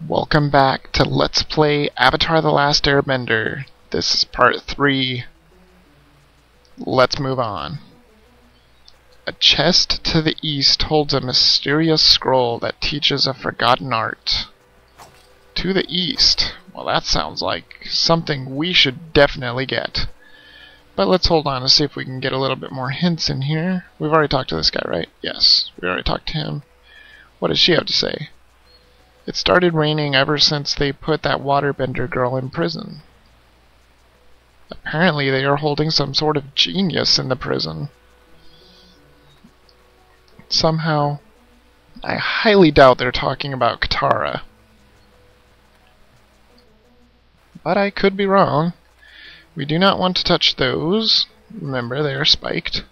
Welcome back to Let's Play Avatar: The Last Airbender. This is part 3. Let's move on. A chest to the east holds a mysterious scroll that teaches a forgotten art. To the east. Well, that sounds like something we should definitely get. But let's hold on to see if we can get a little bit more hints in here. We've already talked to this guy, right? Yes, we already talked to him. What does she have to say? It started raining ever since they put that waterbender girl in prison. Apparently they are holding some sort of genius in the prison. Somehow, I highly doubt they're talking about Katara. But I could be wrong. We do not want to touch those. Remember, they are spiked.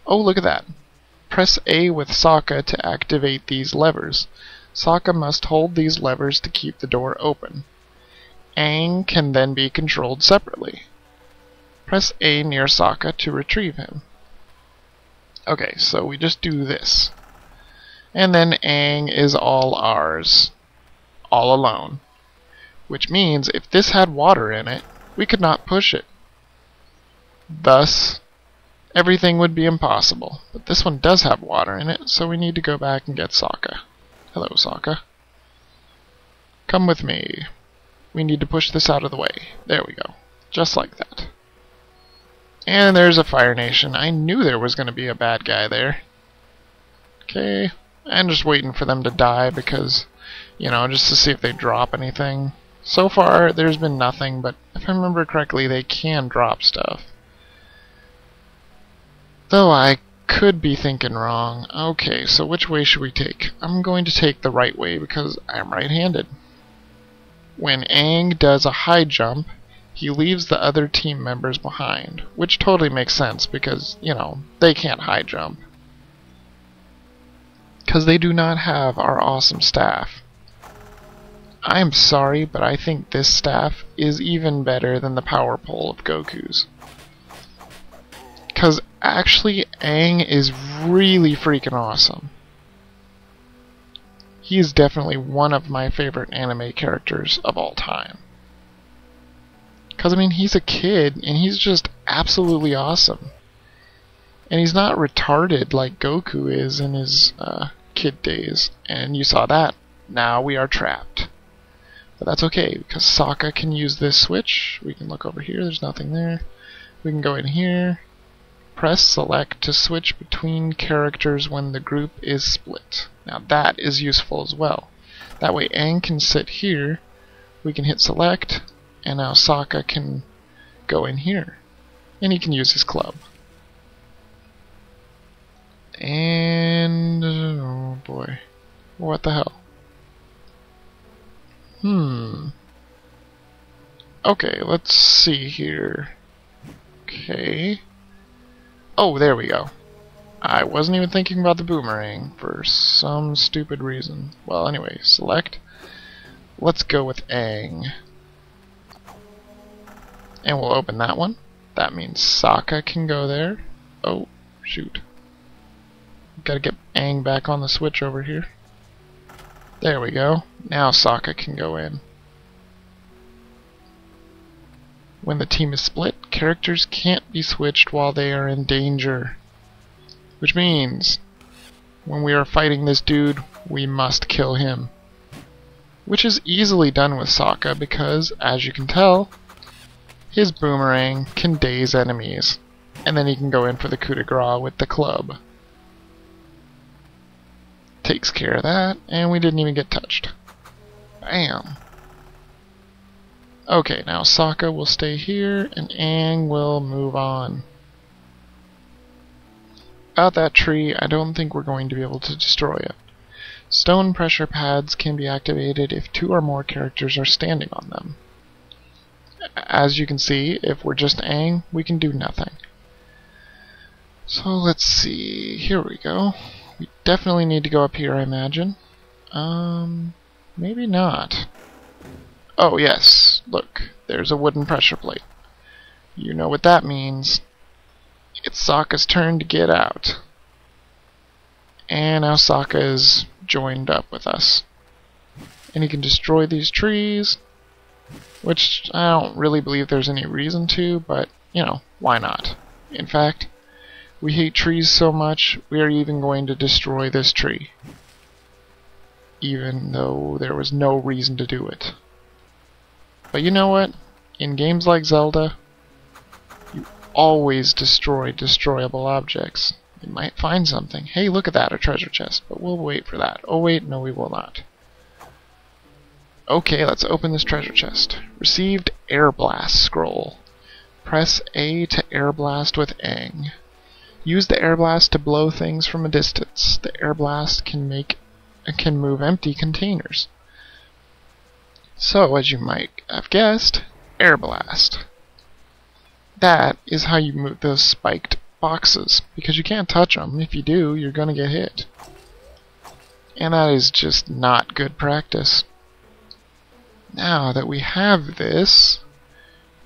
Oh, look at that. Press A with Sokka to activate these levers. Sokka must hold these levers to keep the door open. Aang can then be controlled separately. Press A near Sokka to retrieve him. Okay, so we just do this. And then Aang is all ours. All alone. Which means if this had water in it, we could not push it. Thus, everything would be impossible. But this one does have water in it, so we need to go back and get Sokka. Hello, Sokka. Come with me. We need to push this out of the way. There we go. Just like that. And there's a Fire Nation. I knew there was going to be a bad guy there. Okay. I'm just waiting for them to die because, you know, just to see if they drop anything. So far, there's been nothing, but if I remember correctly, they can drop stuff. Though I could be thinking wrong. Okay, so which way should we take? I'm going to take the right way because I'm right-handed. When Aang does a high jump, he leaves the other team members behind, which totally makes sense because, you know, they can't high jump. Because they do not have our awesome staff. I'm sorry, but I think this staff is even better than the power pole of Goku's. Because actually, Aang is really freaking awesome. He is definitely one of my favorite anime characters of all time. Because, I mean, he's a kid, and he's just absolutely awesome. And he's not retarded like Goku is in his kid days. And you saw that. Now we are trapped. But that's okay, because Sokka can use this switch. We can look over here, there's nothing there. We can go in here. Press select to switch between characters when the group is split. Now that is useful as well. That way Aang can sit here, we can hit select, and now Sokka can go in here. And he can use his club. And... oh boy. What the hell? Okay, let's see here. Okay. Oh, there we go. I wasn't even thinking about the boomerang for some stupid reason. Well, anyway, select. Let's go with Aang. And we'll open that one. That means Sokka can go there. Oh, shoot. Gotta get Aang back on the switch over here. There we go. Now Sokka can go in. When the team is split, characters can't be switched while they are in danger. Which means, when we are fighting this dude, we must kill him. Which is easily done with Sokka because, as you can tell, his boomerang can daze enemies. And then he can go in for the coup de grace with the club. Takes care of that, and we didn't even get touched. Bam! Okay, now Sokka will stay here, and Aang will move on. About that tree, I don't think we're going to be able to destroy it. Stone pressure pads can be activated if 2 or more characters are standing on them. As you can see, if we're just Aang, we can do nothing. So let's see, here we go. We definitely need to go up here, I imagine. Maybe not. Oh yes, look, there's a wooden pressure plate. You know what that means. It's Sokka's turn to get out. And now Sokka is joined up with us. And he can destroy these trees, which I don't really believe there's any reason to, but, you know, why not? In fact, we hate trees so much, we are even going to destroy this tree. Even though there was no reason to do it. But you know what? In games like Zelda, you always destroy destroyable objects. You might find something. Hey, look at that, a treasure chest. But we'll wait for that. Oh wait, no we will not. Okay, let's open this treasure chest. Received Air Blast scroll. Press A to Air Blast with Aang. Use the Air Blast to blow things from a distance. The Air Blast can move empty containers. So, as you might have guessed, Air Blast. That is how you move those spiked boxes, because you can't touch them. If you do, you're gonna get hit. And that is just not good practice. Now that we have this,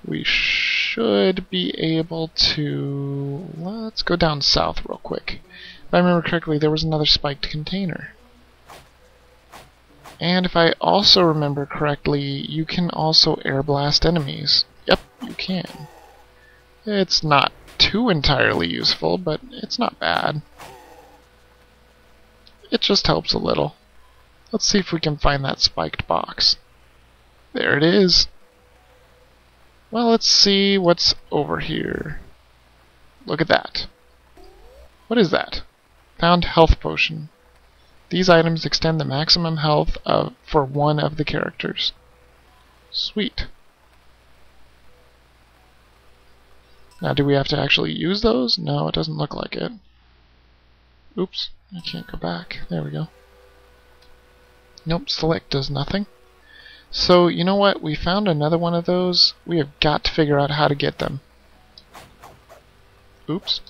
we should be able to... Let's go down south real quick. If I remember correctly, there was another spiked container. And if I also remember correctly, you can also air blast enemies. Yep, you can. It's not too entirely useful, but it's not bad. It just helps a little. Let's see if we can find that spiked box. There it is. Well, let's see what's over here. Look at that. What is that? Found health potion. These items extend the maximum health for one of the characters. Sweet. Now, do we have to actually use those? No, it doesn't look like it. Oops, I can't go back. There we go. Nope, select does nothing. So, you know what? We found another one of those. We have got to figure out how to get them. Oops.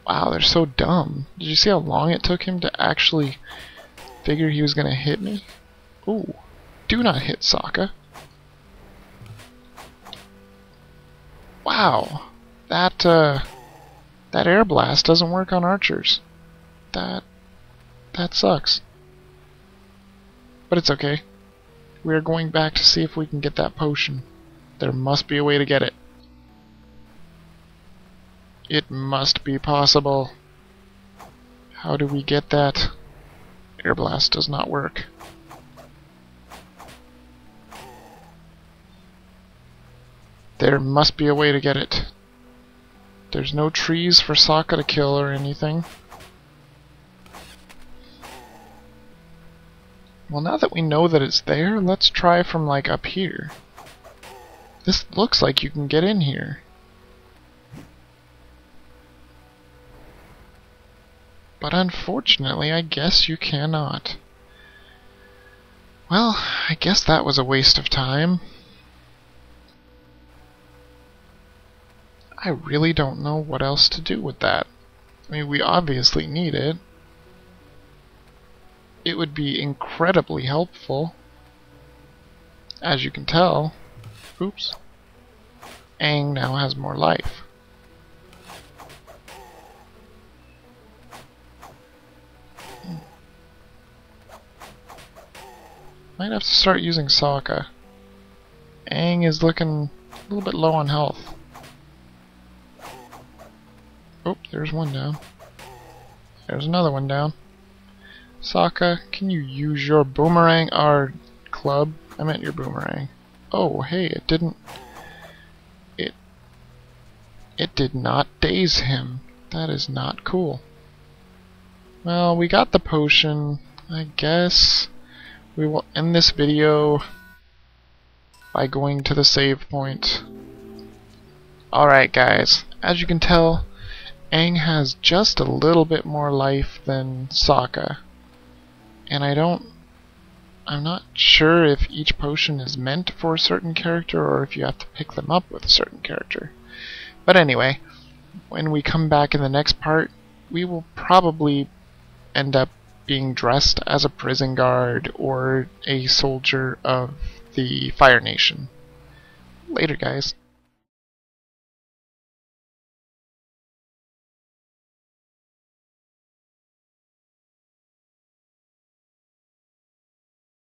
Wow, they're so dumb. Did you see how long it took him to actually figure he was going to hit me? Ooh. Do not hit Sokka. Wow. That air blast doesn't work on archers. That sucks. But it's okay. We are going back to see if we can get that potion. There must be a way to get it. It must be possible. How do we get that? Air blast does not work. There must be a way to get it. There's no trees for Sokka to kill or anything. Well, now that we know that it's there, let's try from like up here. This looks like you can get in here. But unfortunately, I guess you cannot. Well, I guess that was a waste of time. I really don't know what else to do with that. I mean, we obviously need it. It would be incredibly helpful. As you can tell. Oops. Aang now has more life. Might have to start using Sokka. Aang is looking a little bit low on health. Oh, there's one down. There's another one down. Sokka, can you use your boomerang or club? I meant your boomerang. Oh, hey, it didn't... It did not daze him. That is not cool. Well, we got the potion. I guess we will end this video by going to the save point. Alright guys, as you can tell, Aang has just a little bit more life than Sokka. And I'm not sure if each potion is meant for a certain character or if you have to pick them up with a certain character. But anyway, when we come back in the next part, we will probably end up being dressed as a prison guard or a soldier of the Fire Nation. Later, guys.